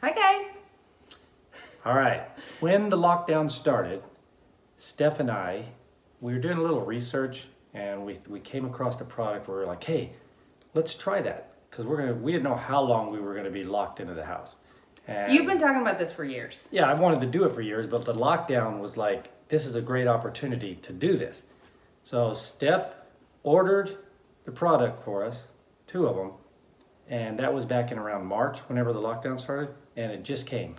Hi guys. All right, when the lockdown started, Steph and we were doing a little research and we came across a product where we were like, hey, let's try that. Because we didn't know how long we were gonna be locked into the house. And You've been talking about this for years. yeah, I wanted to do it for years, but the lockdown was like, this is a great opportunity to do this. So Steph ordered the product for us, 2 of them, and that was back in around March, whenever the lockdown started, and it just came.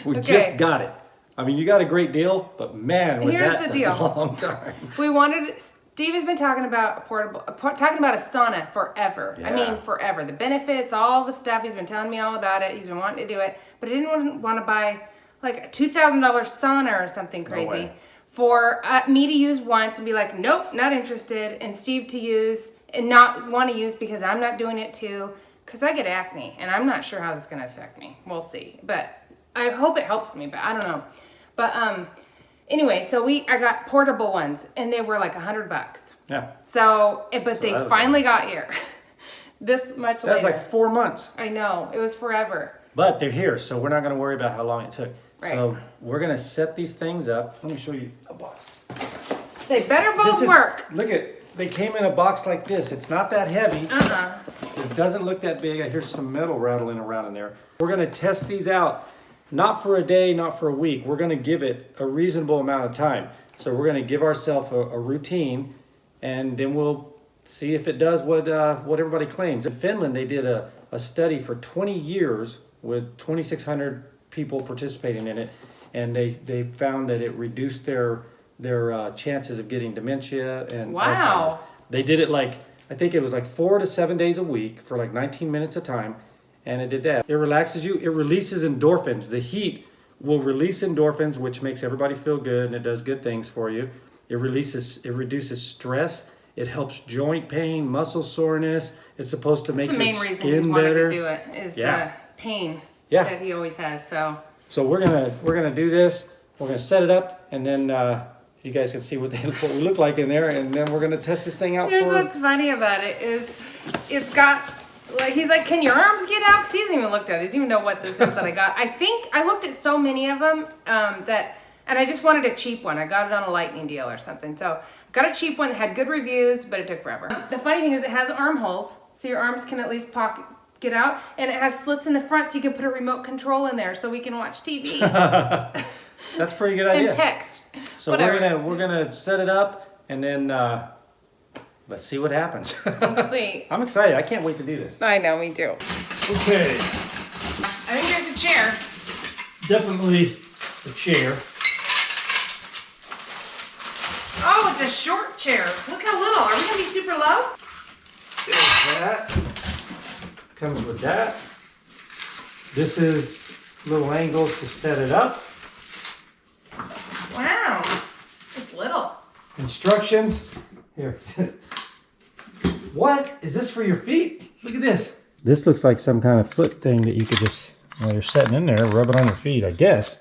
We just got it. I mean, you got a great deal, but man, was Here's that the deal. a long time. Steve has been talking about talking about a sauna forever. Yeah. I mean, forever. The benefits, all the stuff. He's been telling me all about it. He's been wanting to do it, but he didn't want to buy like a $2,000 sauna or something crazy. No For me to use once and be like, nope, not interested, and Steve to use and not want to use because I'm not doing it too, because I get acne, and I'm not sure how this is going to affect me. We'll see. But I hope it helps me, but I don't know. But anyway, so I got portable ones, and they were like $100. Yeah. But they finally got here. This much later. That was like 4 months. I know. It was forever. But they're here, so we're not going to worry about how long it took. Right. So we're going to set these things up. Let me show you a box. They better both work. Look they came in a box like this. It's not that heavy. It doesn't look that big. I hear some metal rattling around in there. We're going to test these out, not for a day, not for a week. We're going to give it a reasonable amount of time. So we're going to give ourselves a routine, and then we'll see if it does what everybody claims. In Finland, they did a study for 20 years with 2,600 people participating in it, and they found that it reduced their chances of getting dementia and Alzheimer's. They did it I think it was 4 to 7 days a week for 19 minutes a time, and it did that. It relaxes you. It releases endorphins. The heat will release endorphins, which makes everybody feel good, and it does good things for you. It reduces stress. It helps joint pain, muscle soreness. It's supposed to make your skin better. That's the main reason he's wanted to do it is the pain that he always has. So we're gonna do this. We're gonna set it up, and then you guys can see what we look like in there, and then we're gonna test this thing out. Here's what's funny about it is it's got he's like, can your arms get out? Because he hasn't even looked at it. He doesn't even know what this is that I got. I think I looked at so many of them and I just wanted a cheap one. I got it on a lightning deal or something. So I got a cheap one that had good reviews, but it took forever. The funny thing is it has armholes, so your arms can at least get out, and it has slits in the front so you can put a remote control in there so we can watch TV. That's a pretty good idea. And text. So we're gonna set it up, and then let's see what happens. Let's see. I'm excited. I can't wait to do this. I know, me too. Okay. I think there's a chair. Definitely a chair. Oh, it's a short chair. Look how little. Are we gonna be super low? There's that. Comes with that. This is little angles to set it up. Wow. It's little. Instructions. Here. What? Is this for your feet? Look at this. This looks like some kind of foot thing that you could just, while you're sitting in there, rub it on your feet, I guess.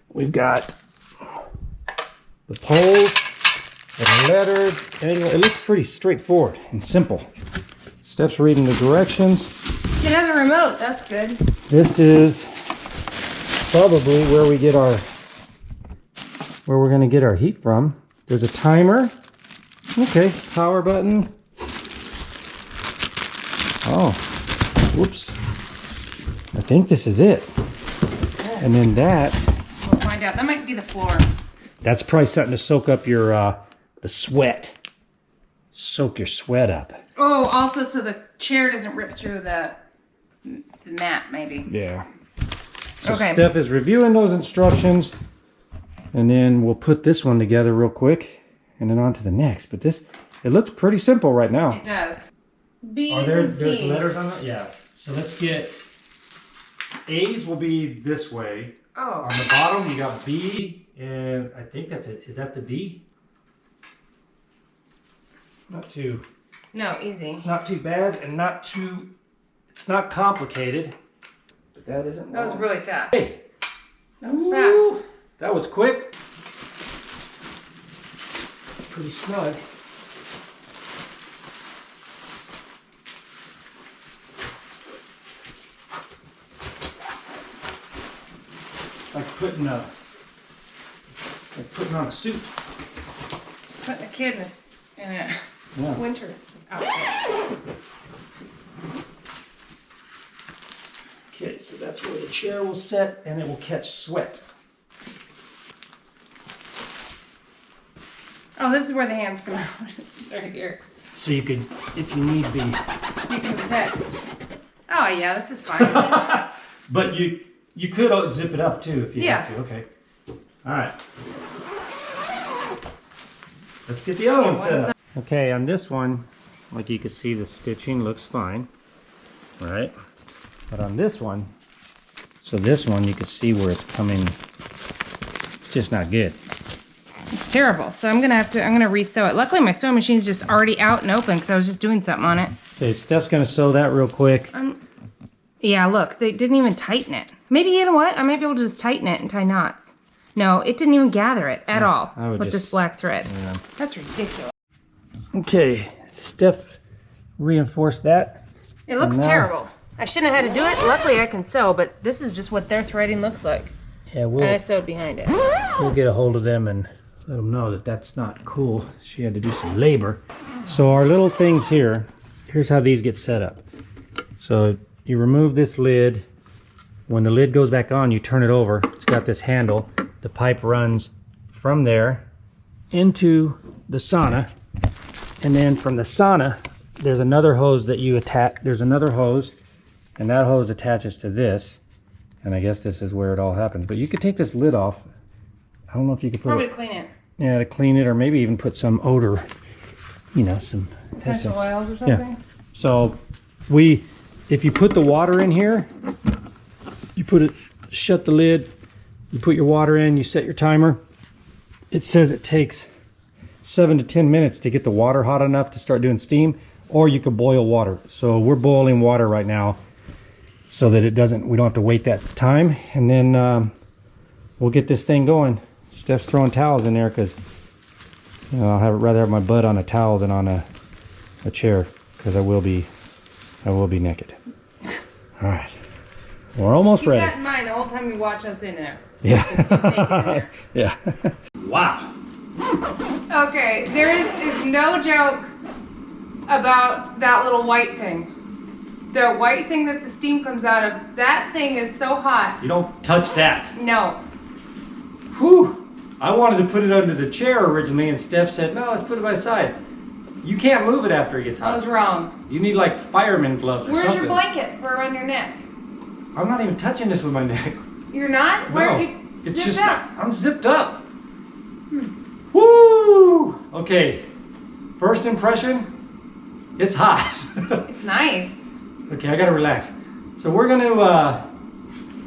We've got the poles, the lettered angle. It looks pretty straightforward and simple. Steph's reading the directions. It has a remote. That's good. This is probably where we're going to get our heat from. There's a timer. Okay, power button. Oh, whoops. I think this is it. Yes. And then that. We'll find out. That might be the floor. That's probably something to soak up your the sweat. Soak your sweat up. Oh, also so the chair doesn't rip through the mat, maybe. Yeah. So Okay. Steph is reviewing those instructions, and then we'll put this one together real quick, and then on to the next. But it looks pretty simple right now. It does. B's Are and there's C's. letters on it? Yeah. So let's get A's will be this way. Oh. On the bottom you got B, and I think that's it. Is that the D? Not too bad, and it's not complicated. But that isn't. That was really fast. Hey. That was fast. That was quick. Pretty snug. putting on a suit. Putting a kid in a Yeah. winter outfit. Okay, so that's where the chair will set and it will catch sweat. Oh, this is where the hands come out. It's right here. So you could, if you need be. You can test. Oh yeah, this is fine. But you could zip it up too if you Yeah. want to. Okay. All right. Let's get the other one set up. Okay, on this one, like you can see, the stitching looks fine, right? But on this one, so this one you can see where it's coming. It's just not good. It's terrible. So I'm gonna re-sew it. Luckily my sewing machine's just already out and open because I was just doing something on it. Okay, Steph's gonna sew that real quick. Yeah, look, they didn't even tighten it. Maybe, you know what? I might be able to just tighten it and tie knots. No, it didn't even gather it at all with this black thread. Yeah. That's ridiculous. Okay, Steph reinforced that. It looks terrible. I shouldn't have had to do it. Luckily I can sew, but this is just what their threading looks like. Yeah, And I sewed behind it. we'll get a hold of them and let them know that that's not cool. She had to do some labor. So our little things here, here's how these get set up. So you remove this lid. When the lid goes back on, you turn it over. It's got this handle. The pipe runs from there into the sauna. And then from the sauna, there's another hose that you attach. There's another hose, and that hose attaches to this. And I guess this is where it all happens. But you could take this lid off. I don't know if you could put Probably it. to clean it. Yeah, to clean it, or maybe even put some odor, you know, some Essential essence. oils or something? Yeah. So if you put the water in here, you put it, shut the lid, you put your water in, you set your timer. It says it takes 7 to 10 minutes to get the water hot enough to start doing steam, or you could boil water. So we're boiling water right now so that we don't have to wait that time. And then we'll get this thing going. Steph's throwing towels in there because, you know, rather have my butt on a towel than on a chair, because I will be naked. All right, we're almost ready. Keep that in mind the whole time you watch us in there. Yeah. Yeah. Wow. Okay, there is no joke about that little white thing. The white thing that the steam comes out of, that thing is so hot. You don't touch that. No. Whew. I wanted to put it under the chair originally, and Steph said, no, let's put it by the side. You can't move it after it gets hot. I was wrong. You need like fireman gloves or something. Where's your blanket for around your neck? I'm not even touching this with my neck. You're not? Why are you it's zipped just up? I'm zipped up. Woo! Okay. First impression, it's hot. It's nice. Okay, I gotta relax. So we're gonna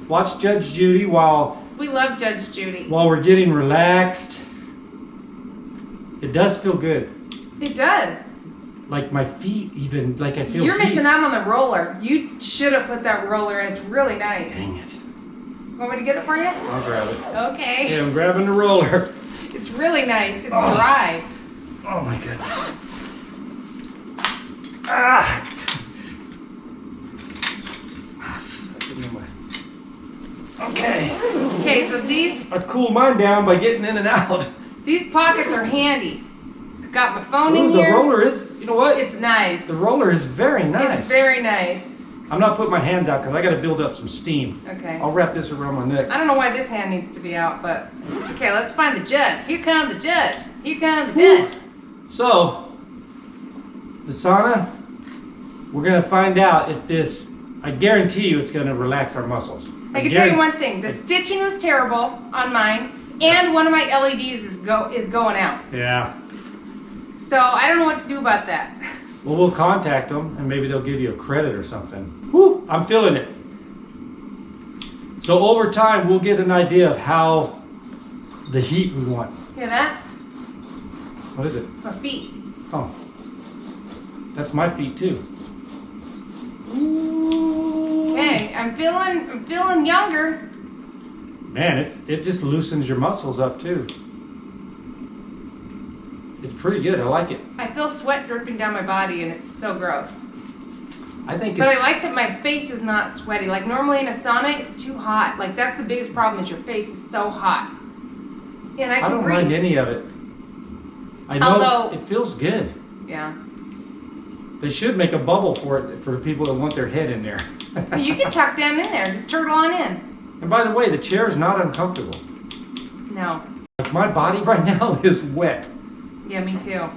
watch Judge Judy while We love Judge Judy. we're getting relaxed. It does feel good. It does. Like my feet even, like I feel You're heat. missing out on the roller. You should have put that roller in. It's really nice. Dang it. Want me to get it for you? I'll grab it. Okay. Yeah, I'm grabbing the roller. It's really nice. It's dry. Oh my goodness. Ah! Okay. Okay, so I've cooled mine down by getting in and out. these pockets are handy. Got my phone Ooh, in the here. roller is, you know what? It's nice. The roller is very nice. It's very nice. I'm not putting my hands out because I got to build up some steam. Okay. I'll wrap this around my neck. I don't know why this hand needs to be out, but okay, let's find the judge. Here comes the judge. Here comes the judge. So, the sauna, we're going to find out if this, I guarantee you it's going to relax our muscles. I can tell you one thing. The stitching was terrible on mine, and one of my LEDs is going out. Yeah. So I don't know what to do about that. Well, we'll contact them and maybe they'll give you a credit or something. Woo, I'm feeling it. So over time, we'll get an idea of how the heat we want. Hear that? What is it? It's my feet. Oh, that's my feet too. Ooh. Okay, I'm feeling younger. Man, it just loosens your muscles up too. It's pretty good. I like it. I feel sweat dripping down my body, and it's so gross. I think But I it's, like that my face is not sweaty. Like normally in a sauna, it's too hot. Like that's the biggest problem is your face is so hot. And I can don't breathe. mind any of it. I know Although- it feels good. Yeah. They should make a bubble for it for people that want their head in there. Well, you can chuck down in there. Just turtle on in. And by the way, the chair is not uncomfortable. No. My body right now is wet. Yeah, me too.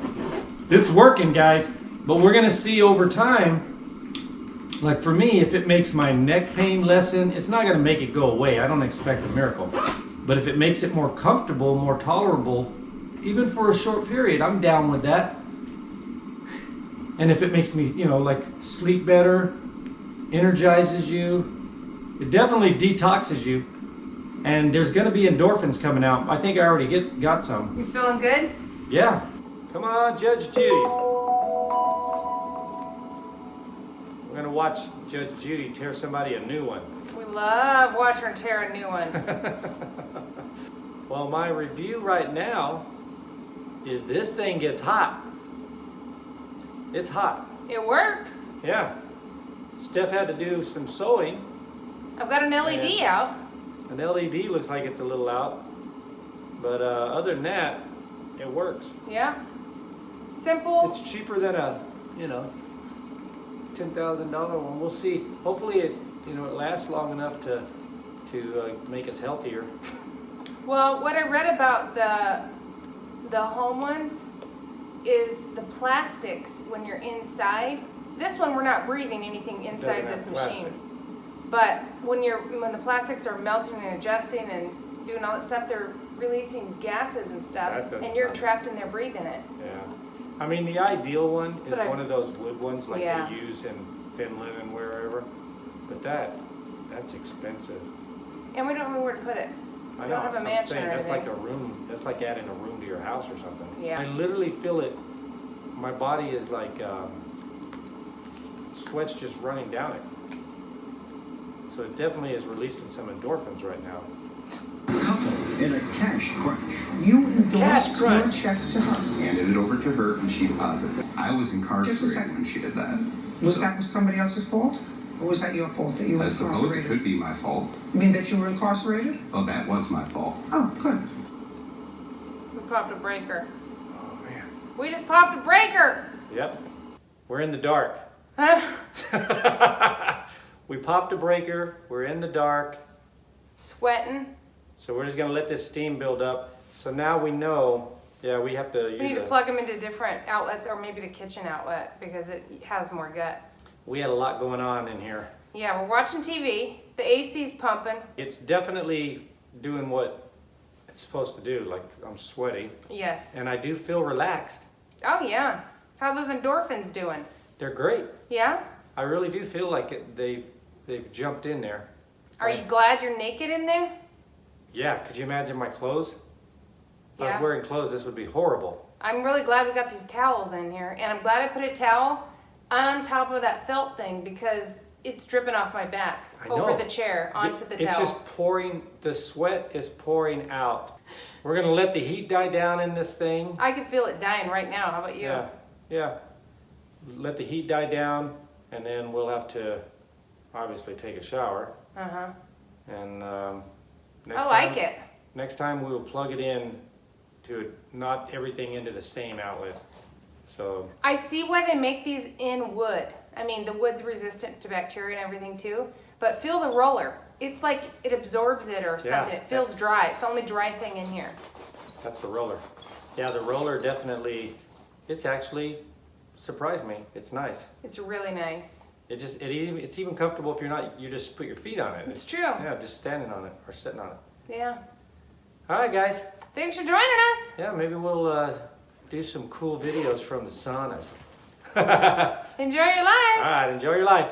It's working, guys. But we're going to see over time, like for me, if it makes my neck pain lessen, it's not going to make it go away. I don't expect a miracle. But if it makes it more comfortable, more tolerable, even for a short period, I'm down with that. And if it makes me, you know, like sleep better, energizes you, it definitely detoxes you. And there's going to be endorphins coming out. I think I already got some. You feeling good? Yeah. Come on, Judge Judy. We're going to watch Judge Judy tear somebody a new one. We love watching her tear a new one. Well, my review right now is this thing gets hot. It's hot. It works. Yeah. Steph had to do some sewing. I've got an LED out. An LED looks like it's a little out. But other than that, it works. Yeah. Simple. It's cheaper than a, you know, $10,000 one. We'll see. Hopefully it, you know, it lasts long enough to make us healthier. Well, what I read about the home ones is the plastics when you're inside. This one we're not breathing anything inside this machine. But when the plastics are melting and adjusting and doing all that stuff, they're releasing gases and stuff, and you're trapped in there breathing it. Yeah. I mean, the ideal one is But one of those wood ones like Yeah. they use in Finland and wherever. But that's expensive. And we don't know where to put it. I We know. don't have a I'm mansion saying or that's like anything. a room. That's like adding a room to your house or something. Yeah. I literally feel it. My body is like sweat's just running down it. So it definitely is releasing some endorphins right now. Couple in a cash crunch. You endorsed your crunch. check to her. Handed it over to her and she deposited it. I was Just a incarcerated second. when she did that. Was that somebody else's fault? Or was that your fault that you were I suppose it incarcerated? could be my fault. You mean that you were incarcerated? Oh, that was my fault. Oh, good. We popped a breaker. Oh man. We just popped a breaker! Yep. We're in the dark. We popped a breaker. We're in the dark. Sweating. So we're just gonna let this steam build up. So now we know, yeah, we have to use We need to plug them into different outlets or maybe the kitchen outlet because it has more guts. We had a lot going on in here. Yeah, we're watching TV. The AC's pumping. It's definitely doing what it's supposed to do. Like I'm sweaty Yes. and I do feel relaxed. Oh, yeah. How are those endorphins doing? They're great. Yeah? I really do feel like they've jumped in there. Are you glad you're naked in there? Yeah, could you imagine my clothes? If I Yeah. was wearing clothes, this would be horrible. I'm really glad we got these towels in here. And I'm glad I put a towel on top of that felt thing because it's dripping off my back I over know. the chair onto the It's towel. just pouring, the sweat is pouring out. We're gonna let the heat die down in this thing. I can feel it dying right now. How about you? Yeah. Let the heat die down and then we'll have to obviously take a shower. Uh-huh. And I like it. Next time we will plug it in to not everything into the same outlet. So I see why they make these in wood. I mean, the wood's resistant to bacteria and everything too. But feel the roller. It's like it absorbs it or something. Yeah, It feels dry. It's the only dry thing in here. that's the roller. Yeah, the roller definitely, it's actually surprised me. It's nice. It's really nice. It's even comfortable if you just put your feet on it. It's true. Yeah, just standing on it or sitting on it. Yeah. All right, guys. Thanks for joining us. Yeah, maybe we'll do some cool videos from the saunas. Enjoy your life. All right, enjoy your life.